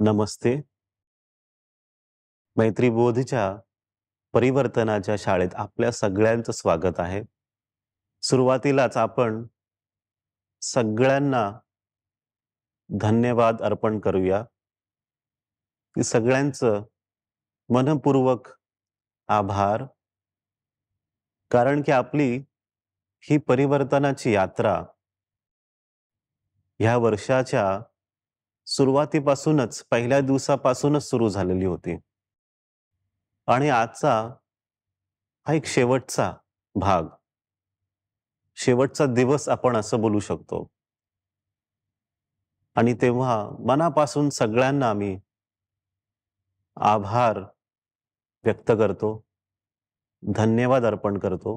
नमस्ते. मैत्रीबोधच्या परिवर्तनाच्या शाळेत आपल्या सगळ्यांचं स्वागत आहे. सुरुवातीलाच आपण सगळ्यांना धन्यवाद अर्पण करूया, की सगळ्यांचं मनःपूर्वक आभार. कारण की आपली ही परिवर्तनाची यात्रा ह्या वर्षाच्या सुरुवातीपासूनच पहिल्या दिवसापासूनच सुरू झालेली होती. आणि आजचा हा एक शेवटचा भाग, शेवटचा दिवस आपण असं बोलू शकतो. आणि तेव्हा मनापासून सगळ्यांना मी आभार व्यक्त करतो, धन्यवाद अर्पण करतो,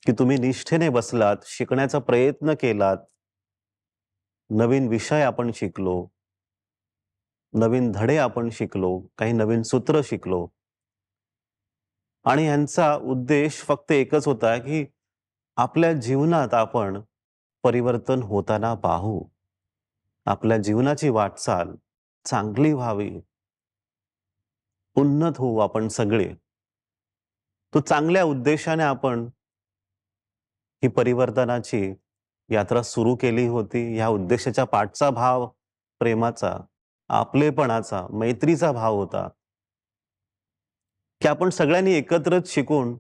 की तुम्ही निष्ठेने बसलात, शिकण्याचा प्रयत्न केलात, नवीन विषय आपण शिकलो, नवीन धडे आपण शिकलो, काही नवीन सूत्र शिकलो. आणि ह्यांचा उद्देश फक्त एकच होता, की आपल्या जीवनात आपण परिवर्तन होताना पाहू. आपल्या जीवनाची वाटचाल चांगली व्हावी, उन्नत होऊ आपण सगळे. तो चांगल्या उद्देशाने आपण ही परिवर्तनाची यात्रा सुरू केली होती. ह्या उद्देशाच्या पाठचा भाव प्रेमाचा, आपलेपणाचा, मैत्रीचा भाव होता, की आपण सगळ्यांनी एकत्रच शिकून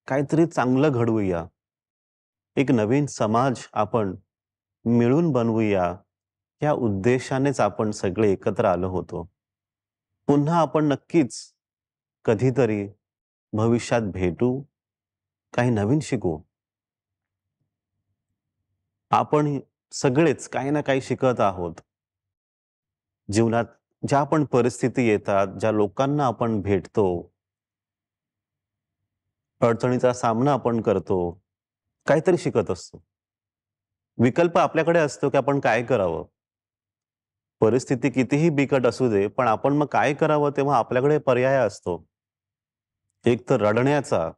काहीतरी चांगलं घडवूया. एक नवीन समाज आपण मिळून बनवूया. या उद्देशानेच आपण सगळे एकत्र आलो होतो. पुन्हा आपण नक्कीच कधीतरी भविष्यात भेटू, काही नवीन शिकू. आपण सगळेच काही ना काही शिकत आहोत. जीवनात ज्या पण परिस्थिती येतात, ज्या लोकांना आपण भेटतो, अडचणीचा सामना आपण करतो, काहीतरी शिकत असतो. विकल्प आपल्याकडे असतो, की आपण काय करावं? परिस्थिती कितीही बिकट असू दे, पण आपण मग काय करावं तेव्हा आपल्याकडे पर्याय असतो. एक तर रडण्याचा,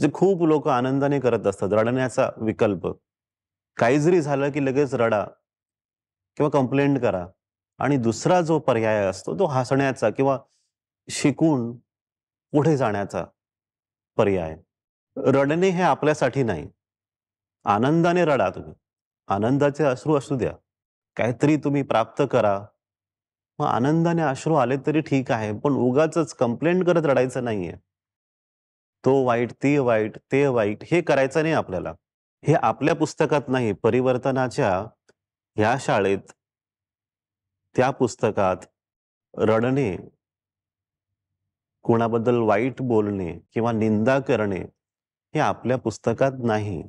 जे खूप लोकं आनंदाने करत असतात, रडण्याचा विकल्प. काही जरी झालं, की लगेच रडा किंवा कंप्लेंट करा. आणि दुसरा जो पर्याय असतो, तो हसण्याचा किंवा शिकून पुढे जाण्याचा पर्याय. रडणे हे आपल्यासाठी नाही. आनंदाने रडा तुम्ही. आनंदाचे अश्रू असू द्या. काहीतरी तुम्ही प्राप्त करा. मग आनंदाने अश्रू आले तरी ठीक आहे, पण उगाचच कंप्लेंट करत रडायचं नाहीये. तो वाईट, ती वाईट, ते वाईट हे करायचं नाही आपल्याला. हे आपल्या पुस्तकात नाही, परिवर्तनाच्या ह्या शाळेत, त्या पुस्तकात रडणे, कोणाबद्दल वाईट बोलणे किंवा निंदा करणे हे आपल्या पुस्तकात नाही.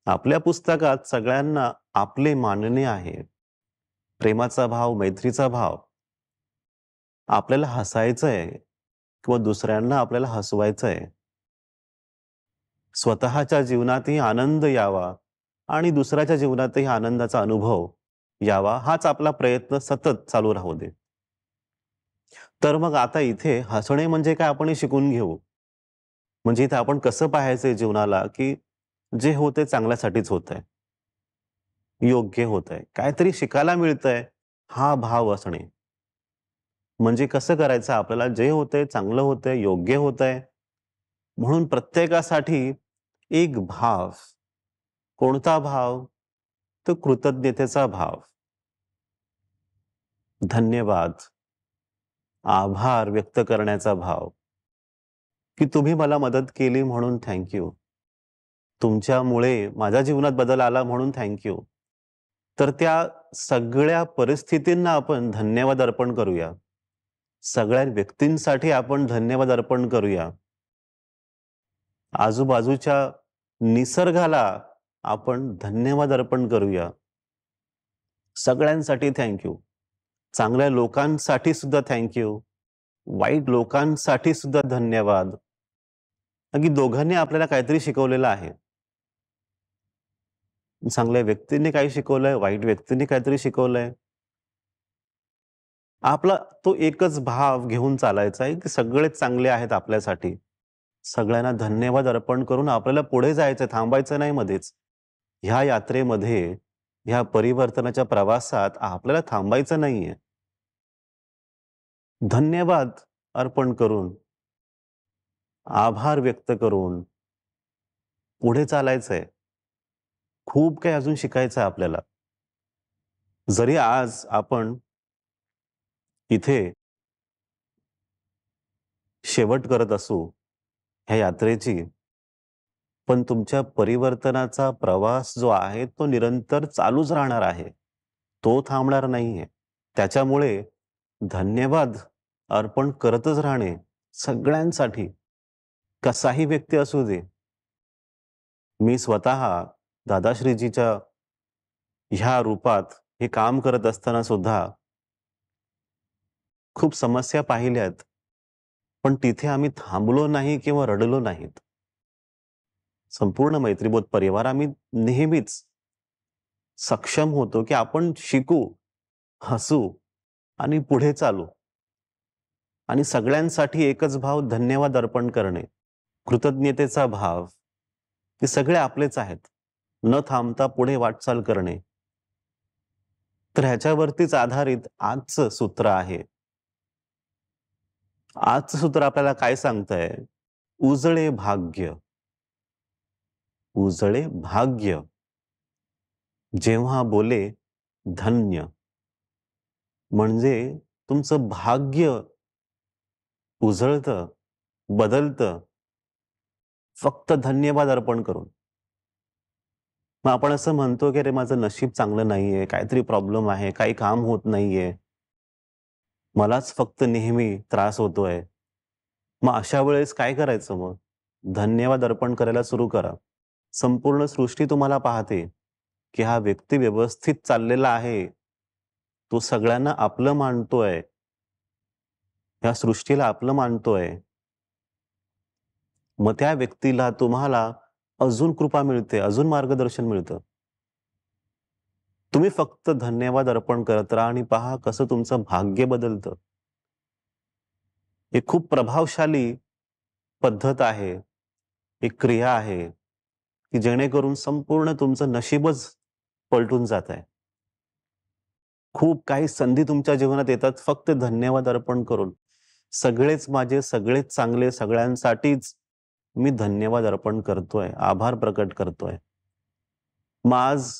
आपल्या पुस्तकात सगळ्यांना आपले मानणे आहे. प्रेमाचा भाव, मैत्रीचा भाव. आपल्याला हसायचंय किंवा दुसऱ्यांना आपल्याला हसवायचंय. स्वतःच्या जीवनातही आनंद यावा आणि दुसऱ्याच्या जीवनातही आनंदाचा अनुभव यावा, हाच आपला प्रयत्न सतत चालू राहू दे. तर मग आता इथे हसणे म्हणजे काय आपण हे शिकून घेऊ. म्हणजे इथे आपण कसं पाहायचंय जीवनाला, की जे होते चांगल्यासाठीच होतंय. योग्य होतंय. काहीतरी शिकायला मिळतंय, हा भाव असणे. म्हणजे कसं करायचं आपल्याला जे होतंय चांगलं होतंय, योग्य होतंय. म्हणून प्रत्येकासाठी एक भाव. कोणता भाव? तो कृतज्ञतेचा भाव. धन्यवाद, आभार व्यक्त करण्याचा भाव, की तुम्ही मला मदत केली म्हणून थँक यू. तुमच्यामुळे माझ्या जीवनात बदल आला म्हणून थँक यू. तर त्या सगळ्या परिस्थितींना आपण धन्यवाद अर्पण करूया. सगळ्या व्यक्तींसाठी आपण धन्यवाद अर्पण करूया. आजूबाजूच्या निसर्गाला आपण धन्यवाद अर्पण करूया. सगळ्यांसाठी थँक यू. चांगल्या लोकांसाठी सुद्धा थँक यू. वाईट लोकांसाठी सुद्धा धन्यवाद. अगदी दोघांनी आपल्याला काहीतरी शिकवलेलं आहे. चांगल्या व्यक्तींनी काही शिकवलंय, वाईट व्यक्तींनी काहीतरी शिकवलंय. आपला तो एकच भाव घेऊन चालायचा आहे, की सगळेच चांगले आहेत आपल्यासाठी. सगळ्यांना धन्यवाद अर्पण करून आपल्याला पुढे जायचं, थांबायचं नाही मध्येच. ह्या यात्रेमध्ये ह्या परिवर्तनाच्या प्रवासात आपल्याला थांबायचं नाहीये. धन्यवाद अर्पण करून, आभार व्यक्त करून पुढे चालायचंय. खूप काही अजून शिकायचं आहे आपल्याला. जरी आज आपण इथे शेवट करत असू ह्या यात्रेची, पण तुमच्या परिवर्तनाचा प्रवास जो आहे तो निरंतर चालूच राहणार आहे. तो थांबणार नाहीये. त्याच्यामुळे धन्यवाद अर्पण करतच राहणे सगळ्यांसाठी, कसाही व्यक्ती असू दे. मी स्वतः दादाश्रीजीच्या ह्या रूपात हे काम करत असताना सुद्धा खूप समस्या पाहिल्यात. पण तिथे आम्ही थांबलो नाही किंवा रडलो नाहीत. संपूर्ण मैत्रीबोध परिवार आम्ही नेहमीच सक्षम होतो, की आपण शिकू, हसू आणि पुढे चालू. आणि सगळ्यांसाठी एकच भाव धन्यवाद अर्पण करणे, कृतज्ञतेचा भाव, ते सगळे आपलेच आहेत. न थांबता पुढे वाटचाल करणे. तर ह्याच्यावरतीच आधारित आजचं सूत्र आहे. आजचं सूत्र आपल्याला काय सांगतंय? उजळे भाग्य. उजळे भाग्य. जेव्हा बोले धन्य, म्हणजे तुमचं भाग्य उजळतं, बदलतं, फक्त धन्यवाद अर्पण करून. मग आपण असं म्हणतो, की अरे माझं नशीब चांगलं नाहीये, काहीतरी प्रॉब्लेम आहे, काही काम होत नाहीये. मलाच फक्त नेहमी त्रास होतोय. मग अशा वेळेस काय करायचं मग? धन्यवाद अर्पण करायला सुरू करा. संपूर्ण सृष्टी तुम्हाला पाहते, की हा व्यक्ती व्यवस्थित चाललेला आहे. तो सगळ्यांना आपलं मानतोय. ह्या सृष्टीला आपलं मानतोय. मग त्या व्यक्तीला तुम्हाला अजून कृपा मिळते, अजून मार्गदर्शन मिळतं. तुम्ही फक्त धन्यवाद अर्पण करत राहा आणि पहा कसं तुमचं भाग्य बदलतं. ही खूप प्रभावशाली पद्धत आहे, एक क्रिया आहे, की जेणेकरून संपूर्ण तुमचं नशीबच पलटून जात आहे. खूप काही संधी तुमच्या जीवनात येतात फक्त धन्यवाद अर्पण करून. सगळेच माझे, सगळेच चांगले, सगळ्यांसाठीच मी धन्यवाद अर्पण करतोय, आभार प्रकट करतोय. मग आज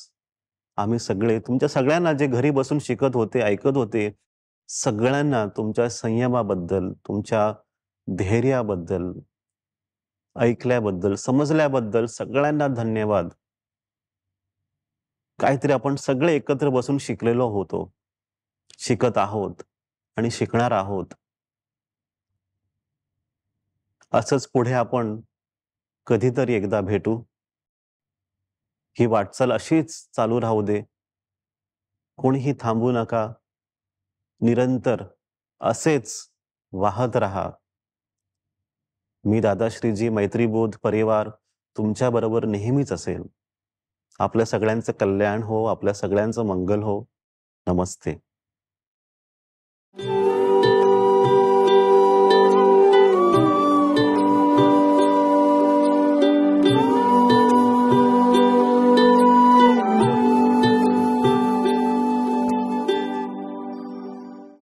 आम्ही सगळे तुमच्या सगळ्यांना जे घरी बसून शिकत होते, ऐकत होते, सगळ्यांना तुमच्या संयमाबद्दल, तुमच्या धैर्याबद्दल, ऐकल्याबद्दल, समजल्याबद्दल सगळ्यांना धन्यवाद. काहीतरी आपण सगळे एकत्र बसून शिकलेलो होतो, शिकत आहोत आणि शिकणार आहोत. असंच पुढे आपण कधीतरी एकदा भेटू. ही वाटचाल अशीच चालू राहू दे. कोणीही थांबू नका. निरंतर असेच वाहत राहा. मी दादाश्रीजी, मैत्रीबोध परिवार तुमच्याबरोबर नेहमीच असेल. आपल्या सगळ्यांचं कल्याण हो, आपल्या सगळ्यांचं मंगल हो. नमस्ते.